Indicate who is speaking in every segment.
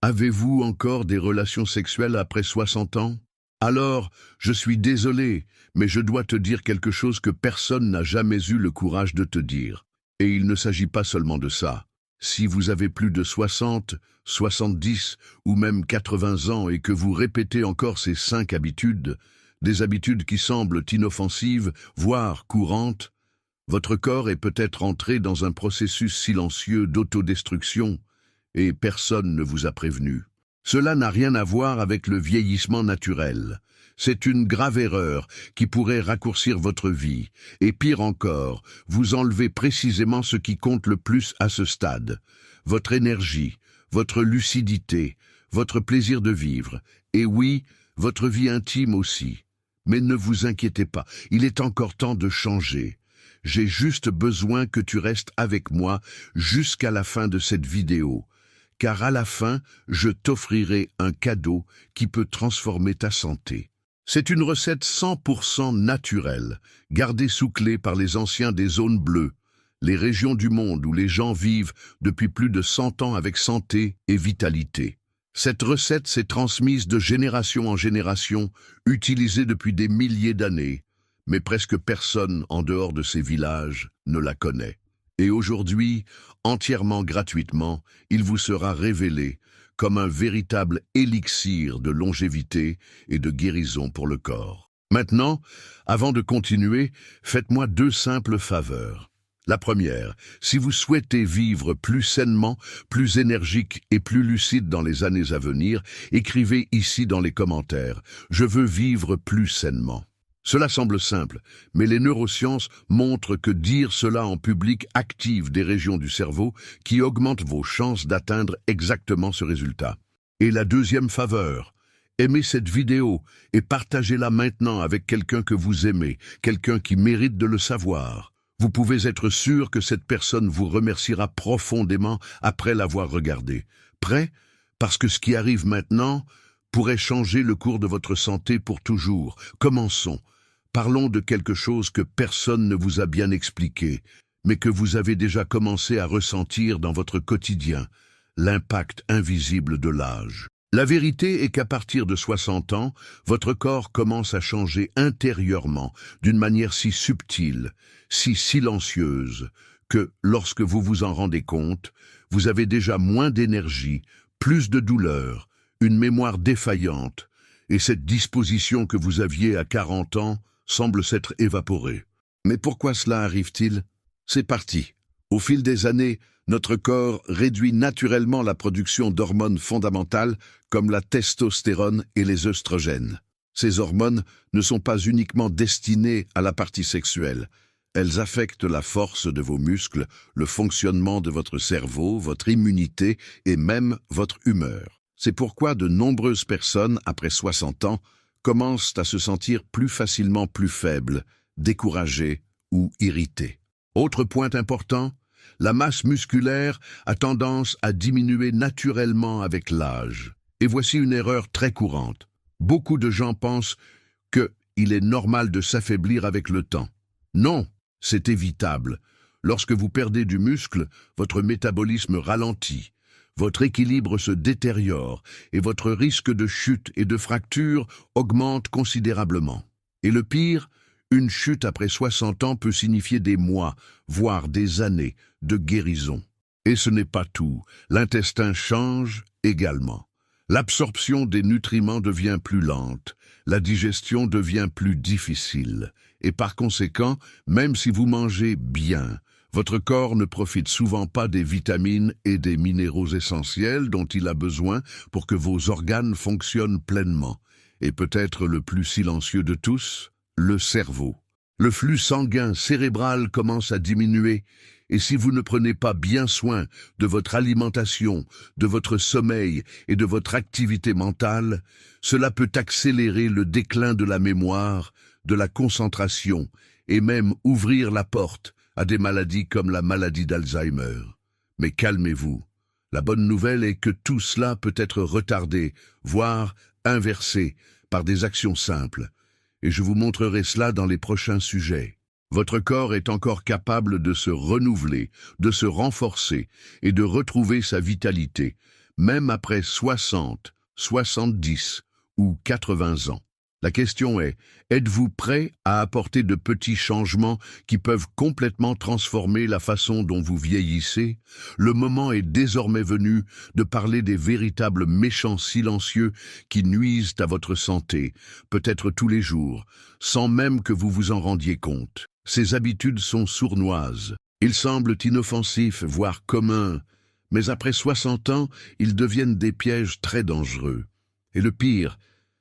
Speaker 1: Avez-vous encore des relations sexuelles après 60 ans? Alors, je suis désolé, mais je dois te dire quelque chose que personne n'a jamais eu le courage de te dire. Et il ne s'agit pas seulement de ça. Si vous avez plus de 60, 70 ou même 80 ans et que vous répétez encore ces 5 habitudes, des habitudes qui semblent inoffensives, voire courantes, votre corps est peut-être entré dans un processus silencieux d'autodestruction et personne ne vous a prévenu. Cela n'a rien à voir avec le vieillissement naturel. C'est une grave erreur qui pourrait raccourcir votre vie, et pire encore, vous enlever précisément ce qui compte le plus à ce stade. Votre énergie, votre lucidité, votre plaisir de vivre, et oui, votre vie intime aussi. Mais ne vous inquiétez pas, il est encore temps de changer. J'ai juste besoin que tu restes avec moi jusqu'à la fin de cette vidéo. Car à la fin, je t'offrirai un cadeau qui peut transformer ta santé. C'est une recette 100% naturelle, gardée sous clé par les anciens des zones bleues, les régions du monde où les gens vivent depuis plus de 100 ans avec santé et vitalité. Cette recette s'est transmise de génération en génération, utilisée depuis des milliers d'années, mais presque personne en dehors de ces villages ne la connaît. Et aujourd'hui, entièrement gratuitement, il vous sera révélé comme un véritable élixir de longévité et de guérison pour le corps. Maintenant, avant de continuer, faites-moi 2 simples faveurs. La première, si vous souhaitez vivre plus sainement, plus énergique et plus lucide dans les années à venir, écrivez ici dans les commentaires « Je veux vivre plus sainement ». Cela semble simple, mais les neurosciences montrent que dire cela en public active des régions du cerveau qui augmentent vos chances d'atteindre exactement ce résultat. Et la deuxième faveur, aimez cette vidéo et partagez-la maintenant avec quelqu'un que vous aimez, quelqu'un qui mérite de le savoir. Vous pouvez être sûr que cette personne vous remerciera profondément après l'avoir regardé. Prêt? Parce que ce qui arrive maintenant pourrait changer le cours de votre santé pour toujours. Commençons. Parlons de quelque chose que personne ne vous a bien expliqué, mais que vous avez déjà commencé à ressentir dans votre quotidien, l'impact invisible de l'âge. La vérité est qu'à partir de 60 ans, votre corps commence à changer intérieurement d'une manière si subtile, si silencieuse, que, lorsque vous vous en rendez compte, vous avez déjà moins d'énergie, plus de douleur, une mémoire défaillante, et cette disposition que vous aviez à 40 ans semble s'être évaporée. Mais pourquoi cela arrive-t-il? C'est parti. Au fil des années, notre corps réduit naturellement la production d'hormones fondamentales comme la testostérone et les œstrogènes. Ces hormones ne sont pas uniquement destinées à la partie sexuelle. Elles affectent la force de vos muscles, le fonctionnement de votre cerveau, votre immunité et même votre humeur. C'est pourquoi de nombreuses personnes, après 60 ans, commencent à se sentir plus facilement plus faibles, découragées ou irritées. Autre point important, la masse musculaire a tendance à diminuer naturellement avec l'âge. Et voici une erreur très courante. Beaucoup de gens pensent qu'il est normal de s'affaiblir avec le temps. Non, c'est évitable. Lorsque vous perdez du muscle, votre métabolisme ralentit. Votre équilibre se détériore et votre risque de chute et de fracture augmente considérablement. Et le pire, une chute après 60 ans peut signifier des mois, voire des années, de guérison. Et ce n'est pas tout, l'intestin change également. L'absorption des nutriments devient plus lente, la digestion devient plus difficile, et par conséquent, même si vous mangez bien, votre corps ne profite souvent pas des vitamines et des minéraux essentiels dont il a besoin pour que vos organes fonctionnent pleinement. Et peut-être le plus silencieux de tous, le cerveau. Le flux sanguin cérébral commence à diminuer, et si vous ne prenez pas bien soin de votre alimentation, de votre sommeil et de votre activité mentale, cela peut accélérer le déclin de la mémoire, de la concentration, et même ouvrir la porte à des maladies comme la maladie d'Alzheimer. Mais calmez-vous. La bonne nouvelle est que tout cela peut être retardé, voire inversé, par des actions simples. Et je vous montrerai cela dans les prochains sujets. Votre corps est encore capable de se renouveler, de se renforcer et de retrouver sa vitalité, même après 60, 70 ou 80 ans. La question est, êtes-vous prêt à apporter de petits changements qui peuvent complètement transformer la façon dont vous vieillissez? Le moment est désormais venu de parler des véritables méchants silencieux qui nuisent à votre santé, peut-être tous les jours, sans même que vous vous en rendiez compte. Ces habitudes sont sournoises. Ils semblent inoffensifs, voire communs, mais après 60 ans, ils deviennent des pièges très dangereux. Et le pire,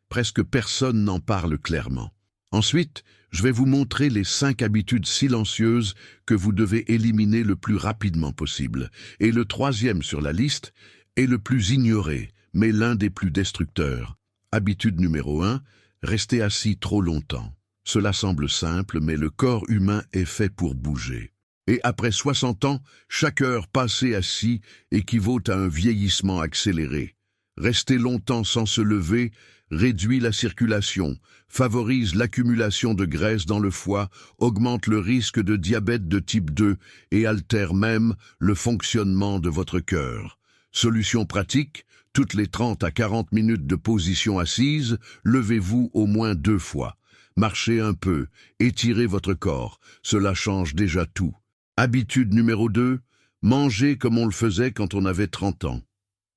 Speaker 1: presque personne n'en parle clairement. Ensuite, je vais vous montrer les 5 habitudes silencieuses que vous devez éliminer le plus rapidement possible. Et le 3e sur la liste est le plus ignoré, mais l'un des plus destructeurs. Habitude numéro 1, rester assis trop longtemps. Cela semble simple, mais le corps humain est fait pour bouger. Et après 60 ans, chaque heure passée assis équivaut à un vieillissement accéléré. Rester longtemps sans se lever réduit la circulation, favorise l'accumulation de graisse dans le foie, augmente le risque de diabète de type 2 et altère même le fonctionnement de votre cœur. Solution pratique, toutes les 30 à 40 minutes de position assise, levez-vous au moins 2 fois. Marchez un peu, étirez votre corps, cela change déjà tout. Habitude numéro 2, manger comme on le faisait quand on avait 30 ans.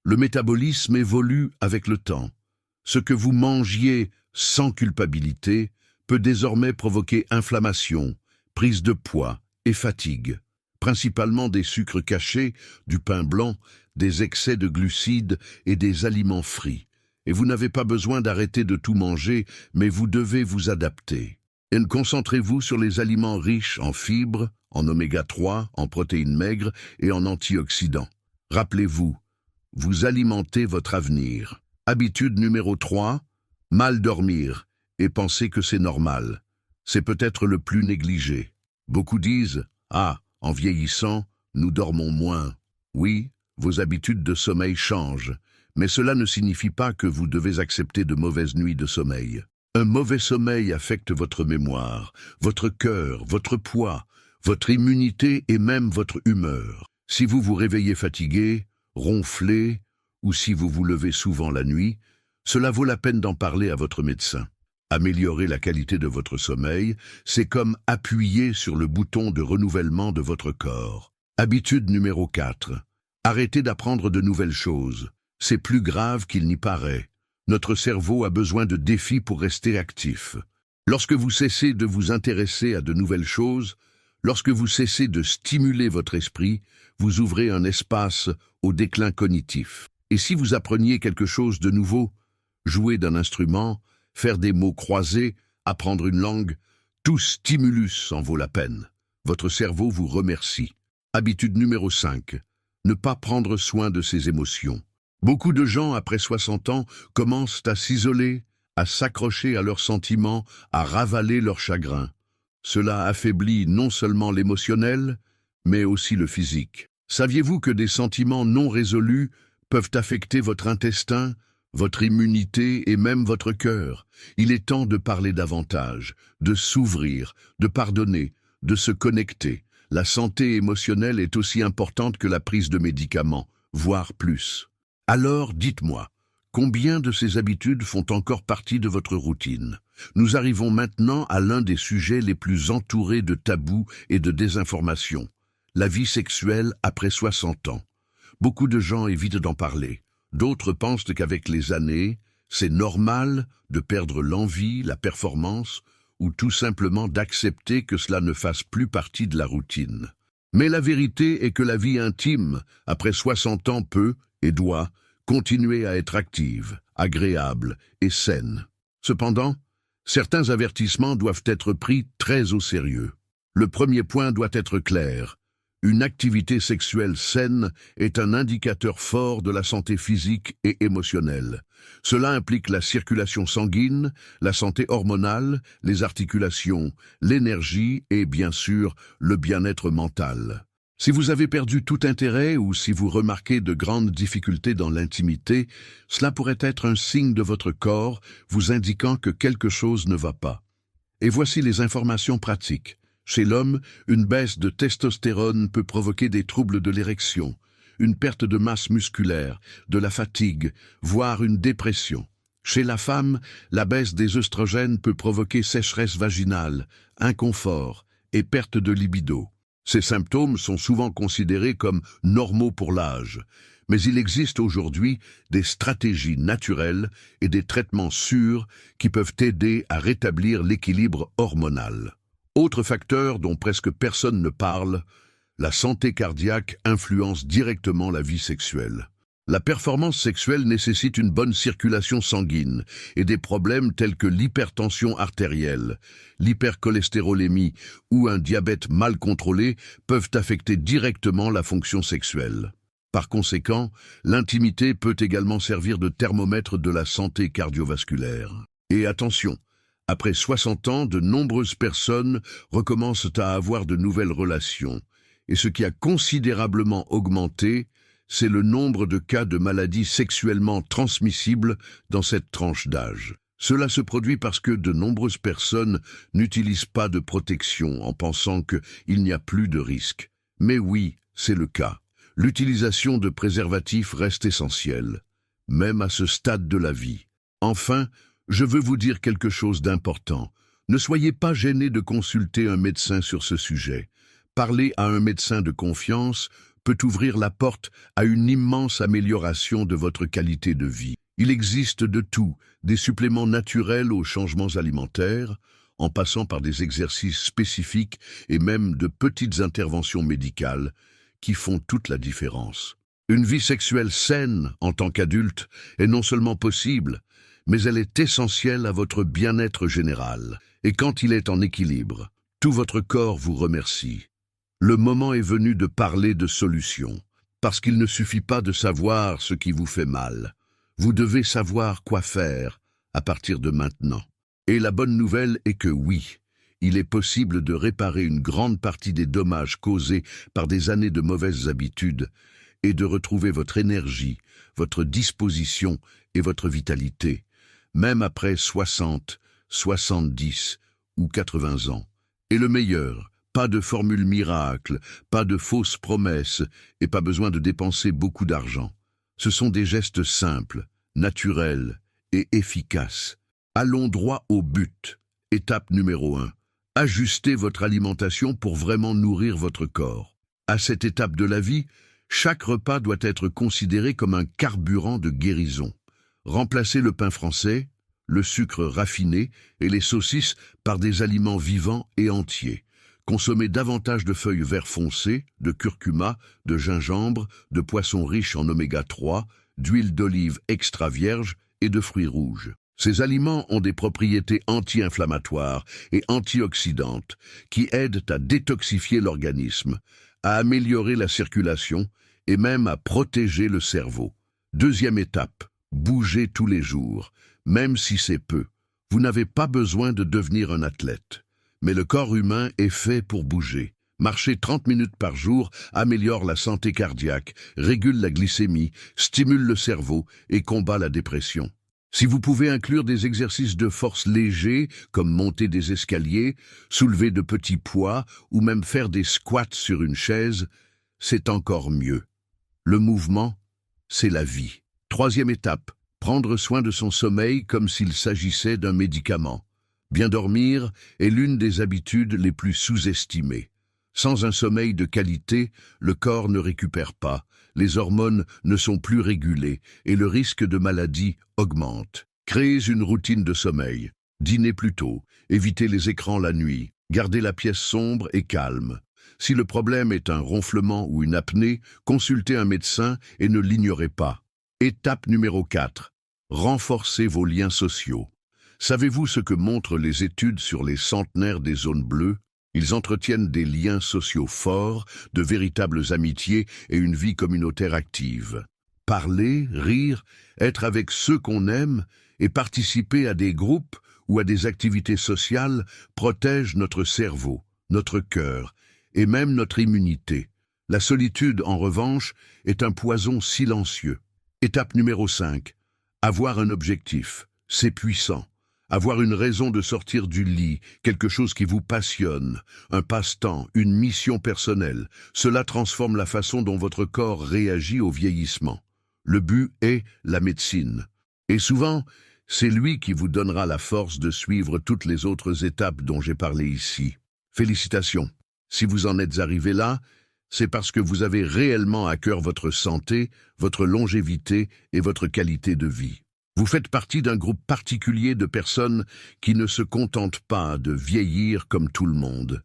Speaker 1: Le métabolisme évolue avec le temps. Ce que vous mangiez sans culpabilité peut désormais provoquer inflammation, prise de poids et fatigue. Principalement des sucres cachés, du pain blanc, des excès de glucides et des aliments frits. Et vous n'avez pas besoin d'arrêter de tout manger, mais vous devez vous adapter. Et concentrez-vous sur les aliments riches en fibres, en oméga 3, en protéines maigres et en antioxydants. Rappelez-vous, vous alimentez votre avenir. Habitude numéro 3, mal dormir et penser que c'est normal. C'est peut-être le plus négligé. Beaucoup disent « Ah, en vieillissant, nous dormons moins ». Oui, vos habitudes de sommeil changent, mais cela ne signifie pas que vous devez accepter de mauvaises nuits de sommeil. Un mauvais sommeil affecte votre mémoire, votre cœur, votre poids, votre immunité et même votre humeur. Si vous vous réveillez fatigué, ronflé, ou si vous vous levez souvent la nuit, cela vaut la peine d'en parler à votre médecin. Améliorer la qualité de votre sommeil, c'est comme appuyer sur le bouton de renouvellement de votre corps. Habitude numéro 4. Arrêtez d'apprendre de nouvelles choses. C'est plus grave qu'il n'y paraît. Notre cerveau a besoin de défis pour rester actif. Lorsque vous cessez de vous intéresser à de nouvelles choses, lorsque vous cessez de stimuler votre esprit, vous ouvrez un espace au déclin cognitif. Et si vous appreniez quelque chose de nouveau, jouer d'un instrument, faire des mots croisés, apprendre une langue, tout stimulus en vaut la peine. Votre cerveau vous remercie. Habitude numéro 5. Ne pas prendre soin de ses émotions. Beaucoup de gens, après 60 ans, commencent à s'isoler, à s'accrocher à leurs sentiments, à ravaler leurs chagrins. Cela affaiblit non seulement l'émotionnel, mais aussi le physique. Saviez-vous que des sentiments non résolus peuvent affecter votre intestin, votre immunité et même votre cœur? Il est temps de parler davantage, de s'ouvrir, de pardonner, de se connecter. La santé émotionnelle est aussi importante que la prise de médicaments, voire plus. Alors, dites-moi, combien de ces habitudes font encore partie de votre routine? Nous arrivons maintenant à l'un des sujets les plus entourés de tabous et de désinformation, la vie sexuelle après 60 ans. Beaucoup de gens évitent d'en parler. D'autres pensent qu'avec les années, c'est normal de perdre l'envie, la performance, ou tout simplement d'accepter que cela ne fasse plus partie de la routine. Mais la vérité est que la vie intime, après 60 ans, peut et doit continuer à être active, agréable et saine. Cependant, certains avertissements doivent être pris très au sérieux. Le premier point doit être clair. Une activité sexuelle saine est un indicateur fort de la santé physique et émotionnelle. Cela implique la circulation sanguine, la santé hormonale, les articulations, l'énergie et, bien sûr, le bien-être mental. Si vous avez perdu tout intérêt ou si vous remarquez de grandes difficultés dans l'intimité, cela pourrait être un signe de votre corps vous indiquant que quelque chose ne va pas. Et voici les informations pratiques. Chez l'homme, une baisse de testostérone peut provoquer des troubles de l'érection. une perte de masse musculaire, de la fatigue, voire une dépression. Chez la femme, la baisse des œstrogènes peut provoquer sécheresse vaginale, inconfort et perte de libido. Ces symptômes sont souvent considérés comme normaux pour l'âge, mais il existe aujourd'hui des stratégies naturelles et des traitements sûrs qui peuvent aider à rétablir l'équilibre hormonal. Autre facteur dont presque personne ne parle, la santé cardiaque influence directement la vie sexuelle. La performance sexuelle nécessite une bonne circulation sanguine et des problèmes tels que l'hypertension artérielle, l'hypercholestérolémie ou un diabète mal contrôlé peuvent affecter directement la fonction sexuelle. Par conséquent, l'intimité peut également servir de thermomètre de la santé cardiovasculaire. Et attention, après 60 ans, de nombreuses personnes recommencent à avoir de nouvelles relations, et ce qui a considérablement augmenté, c'est le nombre de cas de maladies sexuellement transmissibles dans cette tranche d'âge. Cela se produit parce que de nombreuses personnes n'utilisent pas de protection en pensant qu'il n'y a plus de risque. Mais oui, c'est le cas. L'utilisation de préservatifs reste essentielle, même à ce stade de la vie. Enfin, je veux vous dire quelque chose d'important. Ne soyez pas gênés de consulter un médecin sur ce sujet. Parler à un médecin de confiance peut ouvrir la porte à une immense amélioration de votre qualité de vie. Il existe de tout, des suppléments naturels aux changements alimentaires, en passant par des exercices spécifiques et même de petites interventions médicales qui font toute la différence. Une vie sexuelle saine en tant qu'adulte est non seulement possible, mais elle est essentielle à votre bien-être général. Et quand il est en équilibre, tout votre corps vous remercie. Le moment est venu de parler de solutions, parce qu'il ne suffit pas de savoir ce qui vous fait mal. Vous devez savoir quoi faire à partir de maintenant. Et la bonne nouvelle est que oui, il est possible de réparer une grande partie des dommages causés par des années de mauvaises habitudes et de retrouver votre énergie, votre disposition et votre vitalité, même après 60, 70 ou 80 ans. Et le meilleur, pas de formule miracle, pas de fausses promesses et pas besoin de dépenser beaucoup d'argent. Ce sont des gestes simples, naturels et efficaces. Allons droit au but. Étape numéro 1. Ajustez votre alimentation pour vraiment nourrir votre corps. À cette étape de la vie, chaque repas doit être considéré comme un carburant de guérison. Remplacez le pain français, le sucre raffiné et les saucisses par des aliments vivants et entiers. Consommez davantage de feuilles vert foncé, de curcuma, de gingembre, de poissons riches en oméga 3, d'huile d'olive extra vierge et de fruits rouges. Ces aliments ont des propriétés anti-inflammatoires et antioxydantes qui aident à détoxifier l'organisme, à améliorer la circulation et même à protéger le cerveau. Deuxième étape, bougez tous les jours, même si c'est peu. Vous n'avez pas besoin de devenir un athlète. Mais le corps humain est fait pour bouger. Marcher 30 minutes par jour améliore la santé cardiaque, régule la glycémie, stimule le cerveau et combat la dépression. Si vous pouvez inclure des exercices de force légers, comme monter des escaliers, soulever de petits poids ou même faire des squats sur une chaise, c'est encore mieux. Le mouvement, c'est la vie. Troisième étape, prendre soin de son sommeil comme s'il s'agissait d'un médicament. Bien dormir est l'une des habitudes les plus sous-estimées. Sans un sommeil de qualité, le corps ne récupère pas, les hormones ne sont plus régulées et le risque de maladie augmente. Créez une routine de sommeil. Dînez plus tôt, évitez les écrans la nuit, gardez la pièce sombre et calme. Si le problème est un ronflement ou une apnée, consultez un médecin et ne l'ignorez pas. Étape numéro 4. Renforcez vos liens sociaux. Savez-vous ce que montrent les études sur les centenaires des zones bleues? Ils entretiennent des liens sociaux forts, de véritables amitiés et une vie communautaire active. Parler, rire, être avec ceux qu'on aime et participer à des groupes ou à des activités sociales protègent notre cerveau, notre cœur et même notre immunité. La solitude, en revanche, est un poison silencieux. Étape numéro 5. Avoir un objectif. C'est puissant. Avoir une raison de sortir du lit, quelque chose qui vous passionne, un passe-temps, une mission personnelle, cela transforme la façon dont votre corps réagit au vieillissement. Le but est la médecine. Et souvent, c'est lui qui vous donnera la force de suivre toutes les autres étapes dont j'ai parlé ici. Félicitations. Si vous en êtes arrivé là, c'est parce que vous avez réellement à cœur votre santé, votre longévité et votre qualité de vie. Vous faites partie d'un groupe particulier de personnes qui ne se contentent pas de vieillir comme tout le monde.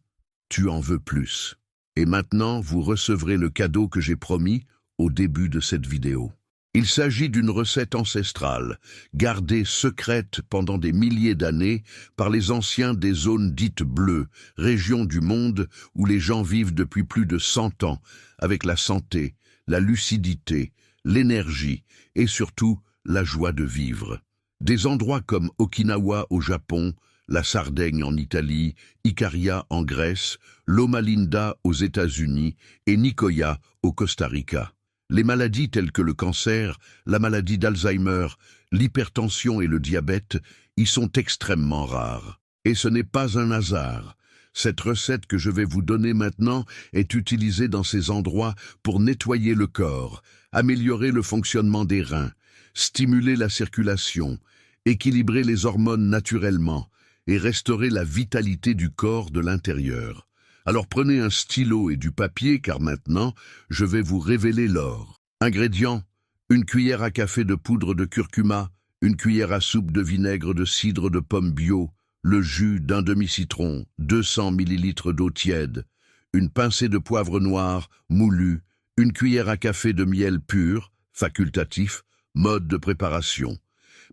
Speaker 1: Tu en veux plus. Et maintenant, vous recevrez le cadeau que j'ai promis au début de cette vidéo. Il s'agit d'une recette ancestrale, gardée secrète pendant des milliers d'années par les anciens des zones dites bleues, régions du monde où les gens vivent depuis plus de 100 ans, avec la santé, la lucidité, l'énergie et surtout la joie de vivre. Des endroits comme Okinawa au Japon, la Sardaigne en Italie, Ikaria en Grèce, Loma Linda aux États-Unis et Nicoya au Costa Rica. Les maladies telles que le cancer, la maladie d'Alzheimer, l'hypertension et le diabète y sont extrêmement rares. Et ce n'est pas un hasard. Cette recette que je vais vous donner maintenant est utilisée dans ces endroits pour nettoyer le corps, améliorer le fonctionnement des reins, stimuler la circulation, équilibrer les hormones naturellement et restaurer la vitalité du corps de l'intérieur. Alors prenez un stylo et du papier car maintenant, je vais vous révéler l'or. Ingrédients: une cuillère à café de poudre de curcuma, une cuillère à soupe de vinaigre de cidre de pomme bio, le jus d'un demi-citron, 200 ml d'eau tiède, une pincée de poivre noir moulu, une cuillère à café de miel pur, facultatif, mode de préparation.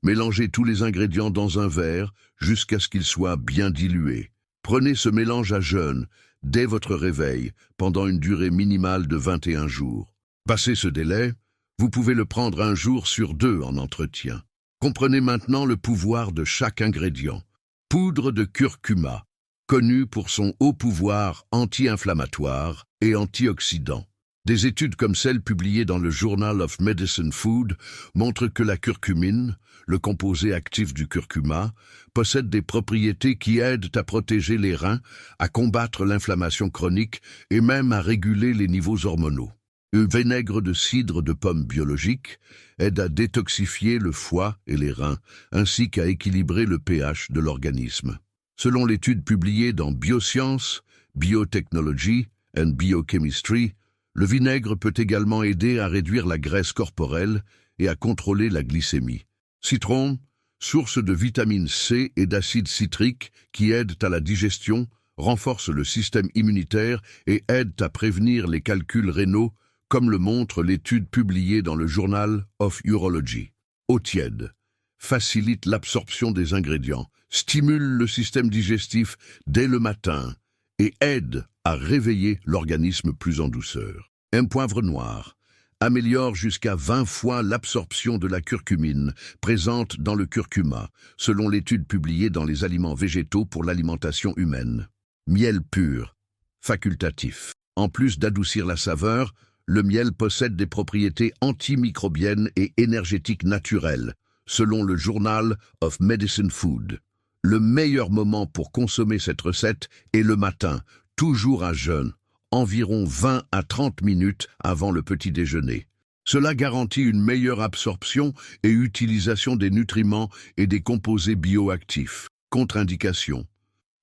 Speaker 1: Mélangez tous les ingrédients dans un verre jusqu'à ce qu'ils soient bien dilués. Prenez ce mélange à jeûne, dès votre réveil, pendant une durée minimale de 21 jours. Passé ce délai, vous pouvez le prendre un jour sur 2 en entretien. Comprenez maintenant le pouvoir de chaque ingrédient. Poudre de curcuma, connue pour son haut pouvoir anti-inflammatoire et antioxydant. Des études comme celle publiée dans le Journal of Medicine Food montrent que la curcumine, le composé actif du curcuma, possède des propriétés qui aident à protéger les reins, à combattre l'inflammation chronique et même à réguler les niveaux hormonaux. Le vinaigre de cidre de pomme biologique aide à détoxifier le foie et les reins, ainsi qu'à équilibrer le pH de l'organisme. Selon l'étude publiée dans Bioscience, Biotechnology and Biochemistry, le vinaigre peut également aider à réduire la graisse corporelle et à contrôler la glycémie. Citron, source de vitamine C et d'acide citrique qui aident à la digestion, renforce le système immunitaire et aident à prévenir les calculs rénaux, comme le montre l'étude publiée dans le Journal of Urology. Eau tiède facilite l'absorption des ingrédients, stimule le système digestif dès le matin et aide à réveiller l'organisme plus en douceur. Un poivre noir améliore jusqu'à 20 fois l'absorption de la curcumine présente dans le curcuma, selon l'étude publiée dans les aliments végétaux pour l'alimentation humaine. Miel pur, facultatif. En plus d'adoucir la saveur, le miel possède des propriétés antimicrobiennes et énergétiques naturelles, selon le Journal of Medicine Food. Le meilleur moment pour consommer cette recette est le matin, toujours à jeûne, environ 20 à 30 minutes avant le petit déjeuner. Cela garantit une meilleure absorption et utilisation des nutriments et des composés bioactifs. Contre-indication.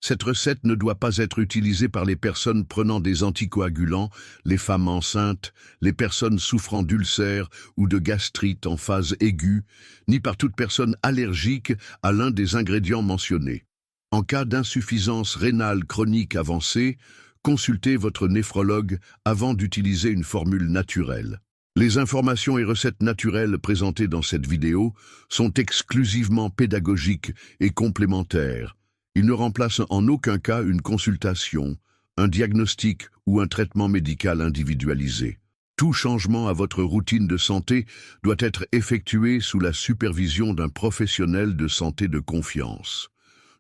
Speaker 1: Cette recette ne doit pas être utilisée par les personnes prenant des anticoagulants, les femmes enceintes, les personnes souffrant d'ulcères ou de gastrite en phase aiguë, ni par toute personne allergique à l'un des ingrédients mentionnés. En cas d'insuffisance rénale chronique avancée, consultez votre néphrologue avant d'utiliser une formule naturelle. Les informations et recettes naturelles présentées dans cette vidéo sont exclusivement pédagogiques et complémentaires. Ils ne remplacent en aucun cas une consultation, un diagnostic ou un traitement médical individualisé. Tout changement à votre routine de santé doit être effectué sous la supervision d'un professionnel de santé de confiance.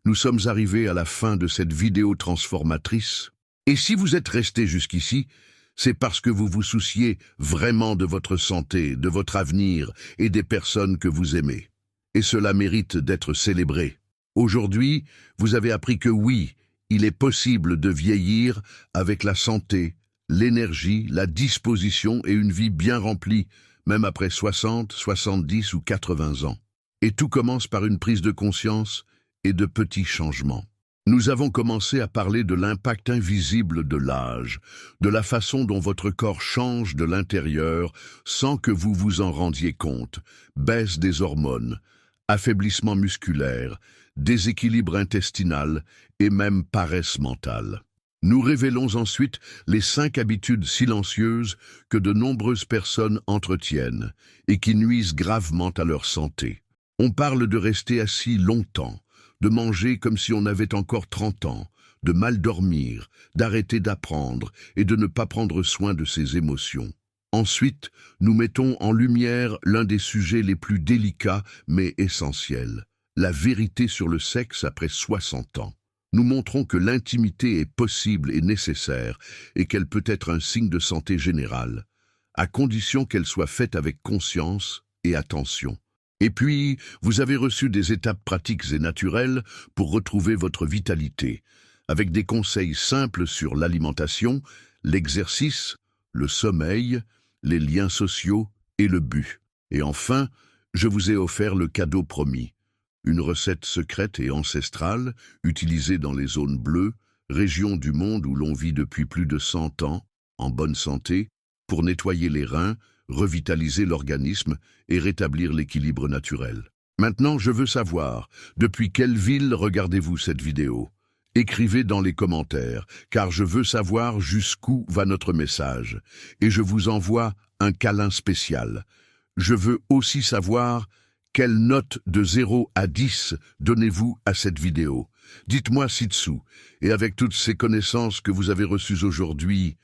Speaker 1: Nous sommes arrivés à la fin de cette vidéo transformatrice. Et si vous êtes resté jusqu'ici, c'est parce que vous vous souciez vraiment de votre santé, de votre avenir et des personnes que vous aimez. Et cela mérite d'être célébré. Aujourd'hui, vous avez appris que oui, il est possible de vieillir avec la santé, l'énergie, la disposition et une vie bien remplie, même après 60, 70 ou 80 ans. Et tout commence par une prise de conscience et de petits changements. Nous avons commencé à parler de l'impact invisible de l'âge, de la façon dont votre corps change de l'intérieur sans que vous vous en rendiez compte, baisse des hormones, affaiblissement musculaire, déséquilibre intestinal et même paresse mentale. Nous révélons ensuite les 5 habitudes silencieuses que de nombreuses personnes entretiennent et qui nuisent gravement à leur santé. On parle de rester assis longtemps, de manger comme si on avait encore 30 ans, de mal dormir, d'arrêter d'apprendre et de ne pas prendre soin de ses émotions. Ensuite, nous mettons en lumière l'un des sujets les plus délicats mais essentiels, la vérité sur le sexe après 60 ans. Nous montrons que l'intimité est possible et nécessaire et qu'elle peut être un signe de santé générale, à condition qu'elle soit faite avec conscience et attention. Et puis, vous avez reçu des étapes pratiques et naturelles pour retrouver votre vitalité, avec des conseils simples sur l'alimentation, l'exercice, le sommeil, les liens sociaux et le but. Et enfin, je vous ai offert le cadeau promis, une recette secrète et ancestrale, utilisée dans les zones bleues, région du monde où l'on vit depuis plus de 100 ans, en bonne santé, pour nettoyer les reins, revitaliser l'organisme et rétablir l'équilibre naturel. Maintenant, je veux savoir, depuis quelle ville regardez-vous cette vidéo? Écrivez dans les commentaires, car je veux savoir jusqu'où va notre message. Et je vous envoie un câlin spécial. Je veux aussi savoir quelle note de 0 à 10 donnez-vous à cette vidéo. Dites-moi ci-dessous, et avec toutes ces connaissances que vous avez reçues aujourd'hui,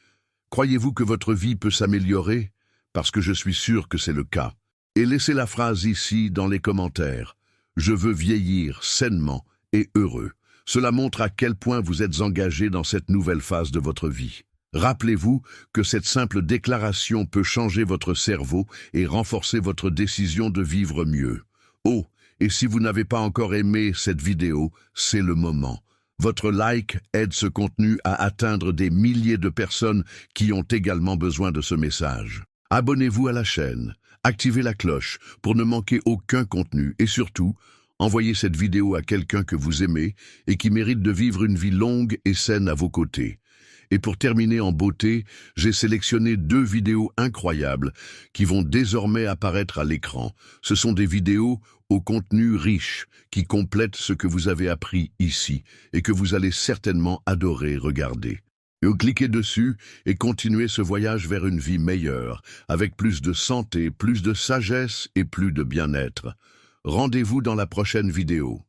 Speaker 1: croyez-vous que votre vie peut s'améliorer? Parce que je suis sûr que c'est le cas. Et laissez la phrase ici dans les commentaires. Je veux vieillir sainement et heureux. Cela montre à quel point vous êtes engagé dans cette nouvelle phase de votre vie. Rappelez-vous que cette simple déclaration peut changer votre cerveau et renforcer votre décision de vivre mieux. Oh, et si vous n'avez pas encore aimé cette vidéo, c'est le moment. Votre like aide ce contenu à atteindre des milliers de personnes qui ont également besoin de ce message. Abonnez-vous à la chaîne, activez la cloche pour ne manquer aucun contenu et surtout, envoyez cette vidéo à quelqu'un que vous aimez et qui mérite de vivre une vie longue et saine à vos côtés. Et pour terminer en beauté, j'ai sélectionné 2 vidéos incroyables qui vont désormais apparaître à l'écran. Ce sont des vidéos au contenu riche qui complètent ce que vous avez appris ici et que vous allez certainement adorer regarder. Cliquez dessus et continuez ce voyage vers une vie meilleure, avec plus de santé, plus de sagesse et plus de bien-être. Rendez-vous dans la prochaine vidéo.